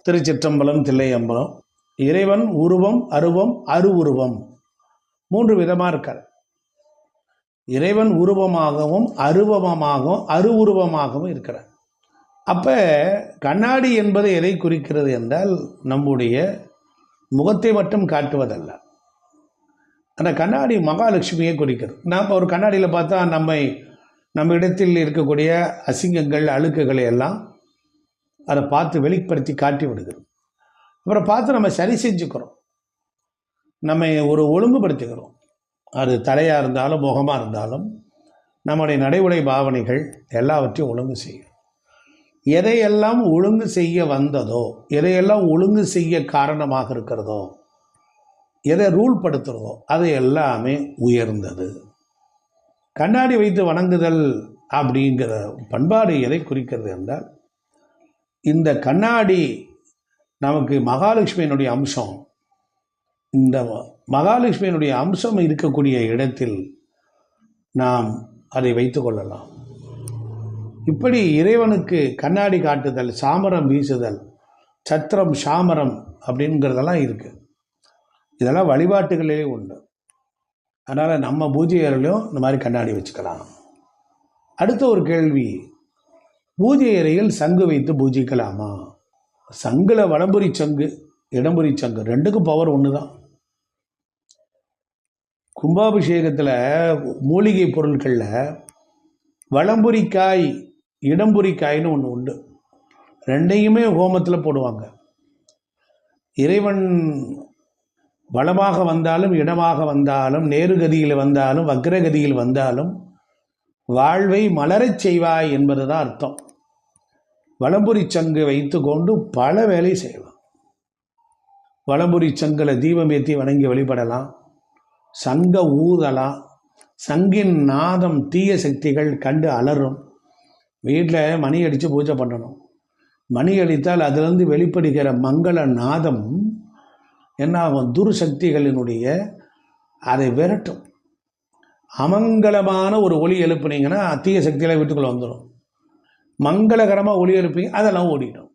திருச்சிற்றம்பலம் தில்லையம்பலம். இறைவன் உருவம், அருவம், அருவுருவம் 3 விதமாக இருக்கார். இறைவன் உருவமாகவும் அருவமாகவும் அருவுருவமாகவும் இருக்கிறார். அப்போ கண்ணாடி என்பது எதை குறிக்கிறது என்றால் நம்முடைய முகத்தை மட்டும் காட்டுவதல்ல. அந்த கண்ணாடி மகாலட்சுமியை குறிக்கிறது. நாம் ஒரு கண்ணாடியில் பார்த்தா நம்ம இடத்தில் இருக்கக்கூடிய அசிங்கங்கள் அழுக்குகளை எல்லாம் அதை பார்த்து வெளிப்படுத்தி காட்டி விடுகிறோம். அப்புறம் பார்த்து நம்ம சரி செஞ்சுக்கிறோம், நம்ம ஒரு ஒழுங்குபடுத்திக்கிறோம். அது தலையாக இருந்தாலும் முகமாக இருந்தாலும் நம்முடைய நடைமுறை பாவனைகள் எல்லாவற்றையும் ஒழுங்கு செய்யும். எதையெல்லாம் ஒழுங்கு செய்ய வந்ததோ, எதையெல்லாம் ஒழுங்கு செய்ய காரணமாக இருக்கிறதோ, எதை ரூல் படுத்துறதோ அது எல்லாமே உயர்ந்தது. கண்ணாடி வைத்து வணங்குதல் அப்படிங்கிற பண்பாடு எதை குறிக்கிறது என்றால், இந்த கண்ணாடி நமக்கு மகாலட்சுமியினுடைய அம்சம். இந்த மகாலட்சுமியினுடைய அம்சம் இருக்கக்கூடிய இடத்தில் நாம் அதை வைத்து கொள்ளலாம். இப்படி இறைவனுக்கு கண்ணாடி காட்டுதல், சாமரம் வீசுதல், சத்திரம் சாமரம் அப்படிங்கிறதெல்லாம் இருக்குது. இதெல்லாம் வழிபாட்டுகளே உண்டு. அதனால் நம்ம பூஜை அறையிலும் இந்த மாதிரி கண்ணாடி வச்சுக்கலாம். அடுத்த ஒரு கேள்வி, பூஜை அறையில் சங்கு வைத்து பூஜிக்கலாமா? சங்குல வலம்புரி சங்கு, இடம்புரி சங்கு ரெண்டுக்கும் பவர் ஒன்று தான். கும்பாபிஷேகத்தில் மூலிகை பொருட்களில் வலம்புரிக்காய் இடம்புரிக்காய்னு ஒன்று உண்டு. ரெண்டையுமே ஹோமத்தில் போடுவாங்க. இறைவன் வலமாக வந்தாலும் இடமாக வந்தாலும் நேருகதியில் வந்தாலும் வக்ரகதியில் வந்தாலும் வாழ்வை மலரச் செய்வாய் என்பது தான் அர்த்தம். வலம்புரி சங்கு வைத்து கொண்டு பல வேலை செய்யலாம். வலம்புரி சங்கில் தீபம் ஏற்றி வணங்கி வழிபடலாம், சங்க ஊதலாம். சங்கின் நாதம் தீய சக்திகள் கண்டு அலறும். வீட்டில் மணி அடித்து பூஜை பண்ணணும். மணி அடித்தால் அதிலிருந்து வெளிப்படுகிற மங்கள நாதம் என்ன ஆகும்? துர்சக்திகளினுடைய அதை விரட்டும். அமங்கலமான ஒரு ஒளி எழுப்புனீங்கன்னா தீய சக்தியெல்லாம் வீட்டுக்குள்ளே வந்துடும். மங்களகரமாக ஒளி எழுப்பீங்க, அதெல்லாம் ஓடிடும்.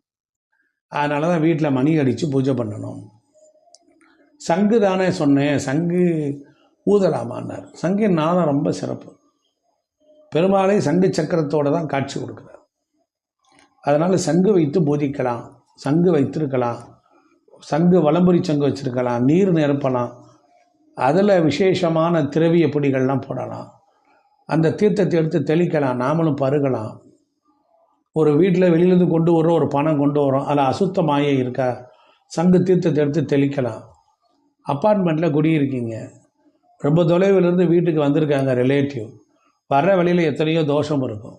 அதனால தான் வீட்டில் மணி அடித்து பூஜை பண்ணணும். சங்கு தானே சொன்னேன், சங்கு ஊதலாமான்னார். சங்கின் நாதம் ரொம்ப சிறப்பு. பெருமாளை சங்கு சக்கரத்தோடு தான் காட்சி கொடுக்குறார். அதனால் சங்கு வைத்து பூஜிக்கலாம், சங்கு வைத்திருக்கலாம், சங்கு வலம்புரி சங்கு வச்சுருக்கலாம், நீர் நிரப்பலாம், அதில் விசேஷமான திரவிய பொடிகள்லாம் போடலாம், அந்த தீர்த்தத்தை எடுத்து தெளிக்கலாம், நாமளும் பருகலாம். ஒரு வீட்டில் வெளியிலேருந்து கொண்டு வரோம், ஒரு பணம் கொண்டு வரோம், அதில் அசுத்த மாயை இருக்கா, சங்கு தீர்த்தத்தை எடுத்து தெளிக்கலாம். அப்பார்ட்மெண்ட்டில் குடியிருக்கீங்க, ரொம்ப தொலைவிலேருந்து வீட்டுக்கு வந்திருக்காங்க ரிலேட்டிவ், வர்ற வழியில் எத்தனையோ தோஷம் இருக்கும்.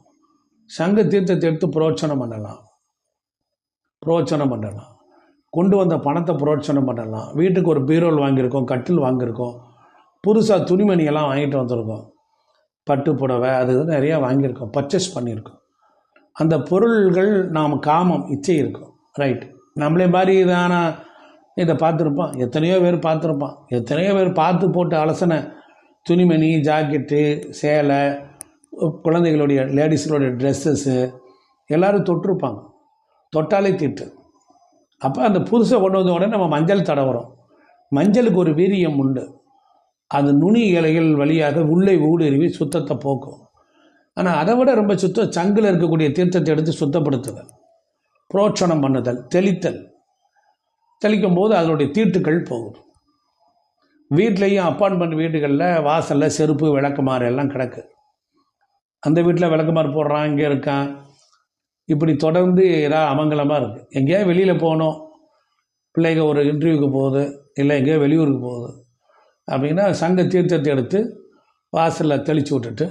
சங்கு தீர்த்தத்தை எடுத்து புரோட்சனம் பண்ணலாம், கொண்டு வந்த பணத்தை புரோட்சனம் பண்ணலாம். வீட்டுக்கு ஒரு பீரோல் வாங்கியிருக்கோம், கட்டில் வாங்கியிருக்கோம், புதுசாக துணிமணியெல்லாம் வாங்கிட்டு வந்திருக்கோம், பட்டு புடவை அது நிறையா வாங்கியிருக்கோம், பர்ச்சேஸ் பண்ணியிருக்கோம். அந்த பொருள்கள் நாம் காமம் இச்சை இருக்கும், ரைட். நம்மளே மாதிரி இதான இதை பார்த்துருப்பான், எத்தனையோ பேர் பார்த்துருப்பான். எத்தனையோ பேர் பார்த்து போட்டு அலசனை துணிமணி, ஜாக்கெட்டு, சேலை, குழந்தைகளுடைய லேடிஸுடைய ட்ரெஸ்ஸஸ்ஸு எல்லோரும் தொட்டிருப்பாங்க. தொட்டாலே தீட்டு. அப்போ அந்த புதுசை கொண்டு வந்த உடனே நம்ம மஞ்சள் தடவுறோம். மஞ்சளுக்கு ஒரு வீரியம் உண்டு. அது நுனி இலைகள் வழியாக உள்ளே ஊடுருவி சுத்தத்தை போக்கும். ஆனால் அதை விட ரொம்ப சுத்தம் சங்கில் இருக்கக்கூடிய தீர்த்தத்தை எடுத்து சுத்தப்படுத்துதல், புரோட்சனம் பண்ணுதல், தெளிக்கும் போது அதனுடைய தீட்டுக்கள் போகும். வீட்லேயும் அப்பார்ட்மெண்ட் வீடுகளில் வாசலில் செருப்பு விளக்குமாறு எல்லாம் கிடக்கு. அந்த வீட்டில் விளக்குமாறு போடுறான், இங்கே இருக்கான், இப்படி தொடர்ந்து ஏதாவது அமங்கலமாக இருக்குது. எங்கேயாவது வெளியில் போகணும், பிள்ளைங்க ஒரு இன்டர்வியூக்கு போகுது, இல்லை எங்கேயோ வெளியூருக்கு போகுது அப்படின்னா சங்க தீர்த்தத்தை எடுத்து வாசலில் தெளித்து விட்டுட்டு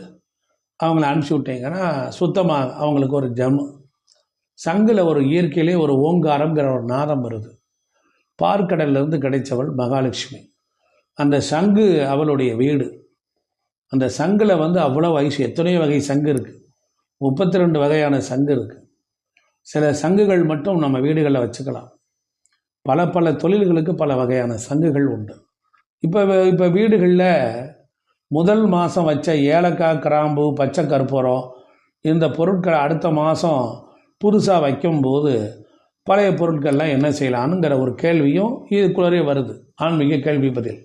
அவங்கள அனுப்பிச்சி விட்டீங்கன்னா சுத்தமாக அவங்களுக்கு ஒரு சங்கில் ஒரு இயற்கையிலே ஒரு ஓங்காரங்கிற ஒரு நாதம் வருது. பார்க்கடல்லேருந்து கிடைச்சவள் மகாலட்சுமி. அந்த சங்கு அவளுடைய வீடு. அந்த சங்கில் அவ்வளோ வயசு, எத்தனையோ வகை சங்கு இருக்குது, 32 வகையான சங்கு இருக்குது. சில சங்குகள் மட்டும் நம்ம வீடுகளில் வச்சுக்கலாம். பல தொழில்களுக்கு பல வகையான சங்குகள் உண்டு. இப்போ வீடுகளில் முதல் மாதம் வச்ச ஏலக்காய், கிராம்பு, பச்சை கற்பூரம் இந்த பொருட்களை அடுத்த மாதம் புதுசாக வைக்கும்போது பழைய பொருட்கள்லாம் என்ன செய்யலானுங்கிற ஒரு கேள்வியும் இதுக்குள்ளே வருது. ஆன்மீக கேள்வி பதில்.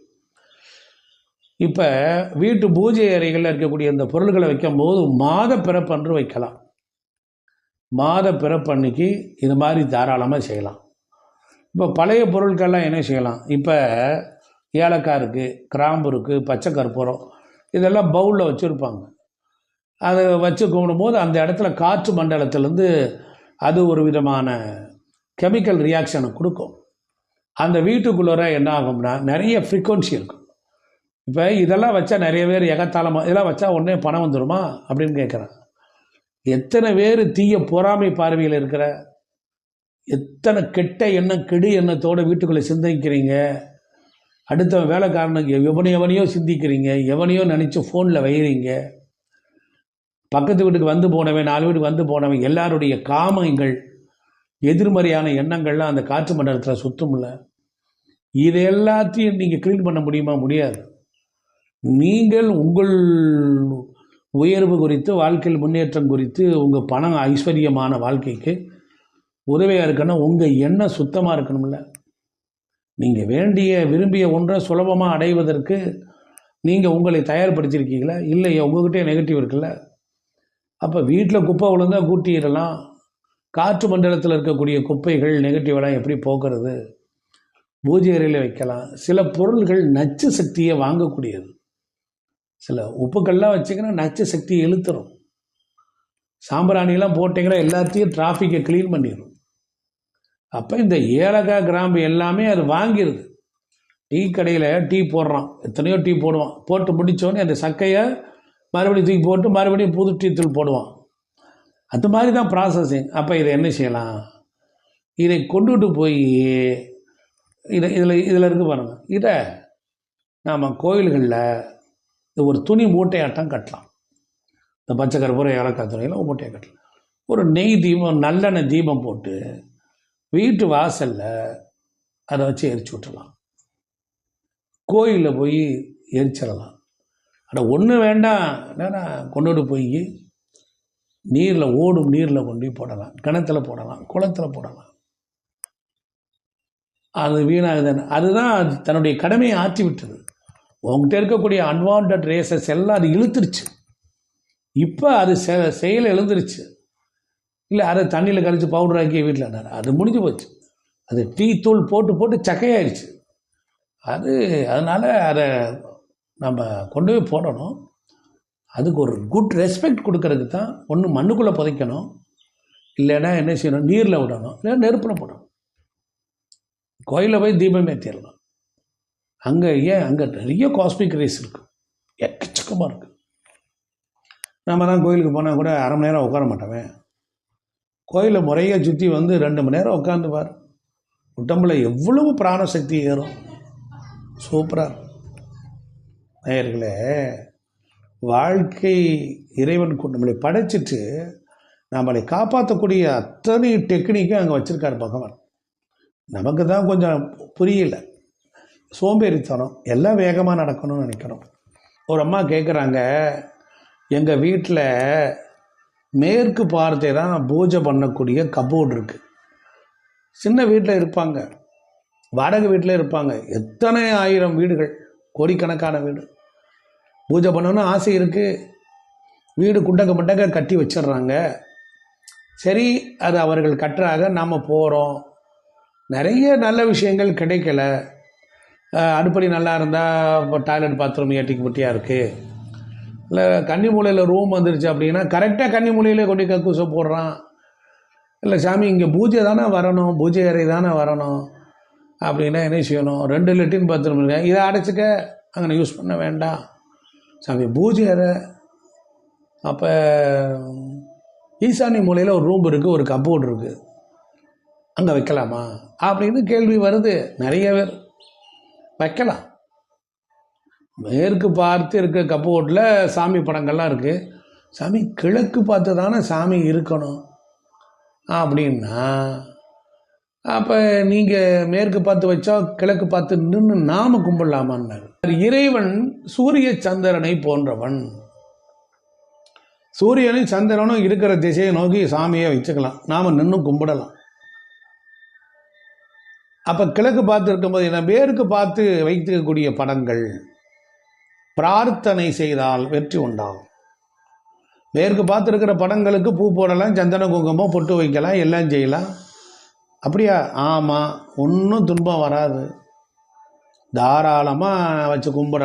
இப்போ வீட்டு பூஜை அறைகளில் இருக்கக்கூடிய இந்த பொருள்களை வைக்கும்போது மாத பிறப்பன்று வைக்கலாம். மாத பிறப்பன்னைக்கு இது மாதிரி தாராளமாக செய்யலாம். இப்போ பழைய பொருட்கள்லாம் என்ன செய்யலாம்? இப்போ ஏலக்காய் இருக்குது, கிராம்பு இருக்குது, பச்சை கற்பூரம், இதெல்லாம் பவுலில் வச்சுருப்பாங்க. அதை வச்சு கும்பிடும்போது அந்த இடத்துல காற்று மண்டலத்திலேருந்து அது ஒரு விதமான கெமிக்கல் ரியாக்ஷனை கொடுக்கும். அந்த வீட்டுக்குள்ளே என்ன ஆகும்னா நிறைய ஃப்ரீக்வன்சி இருக்கும். இப்போ இதெல்லாம் வச்சா நிறைய பேர் எகத்தாளமாக இதெல்லாம் வச்சா உடனே பணம் வந்துடுமா அப்படின்னு கேட்குறாங்க. எத்தனை பேர் தீய பொறாமை பார்வையில் இருக்கிற, எத்தனை கெட்ட எண்ணம் கெடு எண்ணத்தோடு வீட்டுக்குள்ளே சிந்திக்கிறீங்க. அடுத்த வேலைக்காரனுக்கு எவனையோ சிந்திக்கிறீங்க, எவனையோ நினச்சி ஃபோனில் வைகிறீங்க. பக்கத்து வீட்டுக்கு வந்து போனவன், 4 வீட்டுக்கு வந்து போனவன், எல்லாருடைய காமங்கள் எதிர்மறையான எண்ணங்கள்லாம் அந்த காற்று மண்டலத்தில் சுத்தமில்ல. இது எல்லாத்தையும் நீங்கள் க்ளீன் பண்ண முடியுமா? முடியாது. நீங்கள் உங்கள் உயர்வு குறித்து, வாழ்க்கையில் முன்னேற்றம் குறித்து, உங்கள் பணம் ஐஸ்வர்யமான வாழ்க்கைக்கு உதவியாக இருக்கணும். உங்கள் எண்ணம் சுத்தமாக இருக்கணும்ல. நீங்கள் வேண்டிய விரும்பிய ஒன்றை சுலபமாக அடைவதற்கு நீங்கள் உங்களை தயார்படுத்தியிருக்கீங்களா? இல்லையா? உங்கள்கிட்டே நெகட்டிவ் இருக்குல்ல. அப்போ வீட்டில் குப்பை விழுந்தால் கூட்டிடலாம். காற்று மண்டலத்தில் இருக்கக்கூடிய குப்பைகள் நெகட்டிவெல்லாம் எப்படி போக்குறது? பூஜை அறையில் வைக்கலாம். சில பொருள்கள் நச்சு சக்தியை வாங்கக்கூடியது. சில உப்புக்கள்லாம் வச்சிங்கன்னா நச்சு சக்தியை இழுத்துரும். சாம்பிராணிலாம் போட்டிங்கன்னா எல்லாத்தையும் டிராஃபிக்கை க்ளீன் பண்ணிடும். அப்போ இந்த ஏலக்காய் கிராம்பு எல்லாமே அது வாங்கிடுது. டீ கடையில் டீ போடுறான், எத்தனையோ டீ போடுவான். போட்டு முடித்தோடனே அந்த சக்கையை மறுபடியும் தூக்கி போட்டு மறுபடியும் புது டீ தூள் போடுவான். அது மாதிரி தான் ப்ராசஸிங். அப்போ இதை என்ன செய்யலாம்? இதை கொண்டுட்டு போய் இதில் இருக்கு பாருங்கள். இதை நாம் கோயில்களில் ஒரு துணி மூட்டையாட்டம் கட்டலாம். இந்த பச்சை கற்பூரம் ஏலக்காய் துணியில் ஒரு மூட்டையை கட்டலாம். ஒரு நெய் தீபம், நல்லெண்ணெய் தீபம் போட்டு வீட்டு வாசலில் அதை வச்சு எரிச்சு விட்டுடலாம். கோயிலில் போய் எரிச்சிடலாம். ஆனால் ஒன்று வேண்டாம், என்னன்னா கொண்டுட்டு போய் நீரில், ஓடும் நீரில் கொண்டு போய் போடலாம். கிணத்துல போடலாம், குளத்தில் போடலாம். அது வீணாகுதுன்னு அதுதான் தன்னுடைய கடமையை ஆற்றி விட்டது. உங்கள்கிட்ட இருக்கக்கூடிய அன்வான்ட் ரேசஸ் எல்லாம் அது இழுத்துருச்சு. இப்போ அது செயல் எழுந்துருச்சு. இல்லை அதை தண்ணியில் கரைச்சி பவுடர் ஆக்கி வீட்டில் அது முடிஞ்சு போச்சு. அது டீ தூள் போட்டு போட்டு சக்கையாயிடுச்சு. அதனால் அதை நம்ம கொண்டு போய் போடணும். அதுக்கு ஒரு குட் ரெஸ்பெக்ட் கொடுக்கறதுக்கு தான் ஒன்று மண்ணுக்குள்ளே புதைக்கணும், இல்லைன்னா என்ன செய்யணும், நீரில் விடணும், இல்லை நெருப்பில் போடணும். கோயிலில் போய் தீபம் ஏற்றிடலாம். அங்கே நிறைய காஸ்மிக் ரேஸ் இருக்குது, எக்கச்சக்கமாக இருக்குது. நம்ம தான் கோயிலுக்கு போனால் கூட அரை மணி நேரம் உட்கார மாட்டோமே. கோயிலை முறையாக சுற்றி வந்து 2 மணி நேரம் உட்காந்துப்பார். உடம்புல எவ்வளவு பிராணசக்தி ஏறும். சூப்பராக நேயர்களே, வாழ்க்கை இறைவன் நம்மளை படைச்சிட்டு நம்மளை காப்பாற்றக்கூடிய அத்தனை டெக்னிக்கும் அங்கே வச்சுருக்காரு பகவான். நமக்கு தான் கொஞ்சம் புரியல, சோம்பேறித்தனம், எல்லாம் வேகமாக நடக்கணும்னு நினைக்கிறோம். ஒரு அம்மா கேட்குறாங்க, எங்கள் வீட்டில் மேற்கு பார்த்தே தான் பூஜை பண்ணக்கூடிய கபோர்டு இருக்குது. சின்ன வீட்டில் இருப்பாங்க, வாடகை வீட்டில் இருப்பாங்க, எத்தனை ஆயிரம் வீடுகள், கோடிக்கணக்கான வீடு. பூஜை பண்ணணும்னு ஆசை இருக்குது, வீடு குண்டங்க கட்டி வச்சிடுறாங்க. சரி, அது அவர்கள் கட்டுறாங்க, நாம் போகிறோம். நிறைய நல்ல விஷயங்கள் கிடைக்கல. அடுப்படி நல்லா இருந்தால் இப்போ டாய்லெட் பாத்ரூம் ஏட்டிக்கு முட்டியாக இருக்குது. இல்லை கன்னிமூலையில் ரூம் வந்துருச்சு அப்படின்னா கரெக்டாக கன்னிமூலையிலே கொண்டு கக்கூசை போடுறான். இல்லை சாமி இங்கே பூஜை தானே வரணும், பூஜை அறை தானே வரணும் அப்படின்னா என்ன செய்யணும்? 2 லெட்டின் பாத்ரூம் இருக்கேன், இதை அடைச்சிக்க, அங்கே யூஸ் பண்ண வேண்டாம் சாமி, பூஜை அறை. அப்போ ஈசானி மூலையில் ஒரு ரூம் இருக்குது, ஒரு கப்போர்டு இருக்குது, அங்கே வைக்கலாமா அப்படின்னு கேள்வி வருது. நிறைய பேர் வைக்கலாம். மேற்கு பார்த்து இருக்க கப்போர்டில் சாமி படங்கள்லாம் இருக்குது. சாமி கிழக்கு பார்த்து தானே சாமி இருக்கணும் அப்படின்னா, அப்போ நீங்கள் மேற்கு பார்த்து வச்சா கிழக்கு பார்த்து நின்று நாம கும்பிடலாமான்னாரு. இறைவன் சூரிய சந்திரனை போன்றவன். சூரியனும் சந்திரனும் இருக்கிற திசையை நோக்கி சாமியை வச்சுக்கலாம், நாம் நின்று கும்பிடலாம். அப்போ கிழக்கு பார்த்து இருக்கும்போது என்ன, மேற்கு பார்த்து வைத்திருக்கக்கூடிய படங்கள் பிரார்த்தனை செய்தால் வெற்றி உண்டாகும். மேற்கு பார்த்து இருக்கிற படங்களுக்கு பூ போடலாம், சந்தன குங்குமம் பொட்டு வைக்கலாம், எல்லாம் செய்யலாம். அப்படியா? ஆமாம், ஒன்றும் துன்பம் வராது. தாராளமாக வச்சு கும்பிட